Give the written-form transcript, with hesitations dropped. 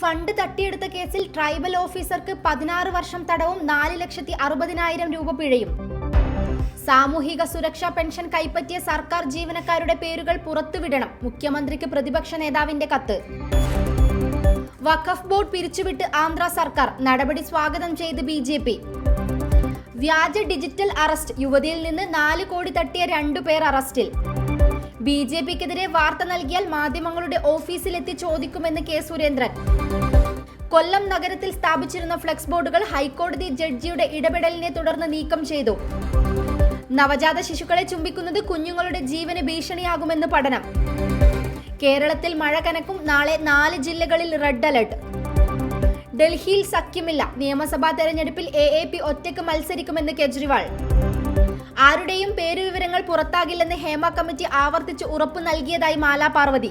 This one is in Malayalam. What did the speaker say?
ഫണ്ട് തട്ടിയെടുത്ത കേസിൽ ട്രൈബൽ ഓഫീസർക്ക് 16 വർഷം തടവും 4,60,000 രൂപ പിഴയും. സാമൂഹിക സുരക്ഷാ പെൻഷൻ കൈപ്പറ്റിയ സർക്കാർ ജീവനക്കാരുടെ പേരുകൾ പുറത്തുവിടണം. മുഖ്യമന്ത്രിക്ക് പ്രതിപക്ഷ നേതാവിന്റെ കത്ത്. വഖഫ് ബോർഡ് പിരിച്ചുവിട്ട് ആന്ധ്ര സർക്കാർ. നടപടി സ്വാഗതം ചെയ്ത് BJP. വ്യാജ ഡിജിറ്റൽ അറസ്റ്റ്. യുവതിയിൽ നിന്ന് 4 കോടി തട്ടിയ 2 പേർ അറസ്റ്റിൽ. BJPക്കെതിരെ വാർത്ത നൽകിയാൽ മാധ്യമങ്ങളുടെ ഓഫീസിലെത്തി ചോദിക്കുമെന്ന് K. സുരേന്ദ്രൻ. കൊല്ലം നഗരത്തിൽ സ്ഥാപിച്ചിരുന്ന ഫ്ലെക്സ് ബോർഡുകൾ ഹൈക്കോടതി ജഡ്ജിയുടെ ഇടപെടലിനെ തുടർന്ന് നീക്കം ചെയ്തു. നവജാത ശിശുക്കളെ ചുംബിക്കുന്നത് കുഞ്ഞുങ്ങളുടെ ജീവന് ഭീഷണിയാകുമെന്ന് പഠനം. കേരളത്തിൽ മഴ കനക്കും. നാളെ 4 ജില്ലകളിൽ റെഡ് അലർട്ട്. ഡൽഹിയിൽ സഖ്യമില്ല. നിയമസഭാ തെരഞ്ഞെടുപ്പിൽ AAP ഒറ്റയ്ക്ക് മത്സരിക്കുമെന്ന് കെജ്രിവാൾ. ആരുടെയും പേരുവിവരങ്ങൾ പുറത്താകില്ലെന്ന് ഹേമ കമ്മിറ്റി ആവർത്തിച്ച് ഉറപ്പു നൽകിയതായി മാലാ പാർവതി.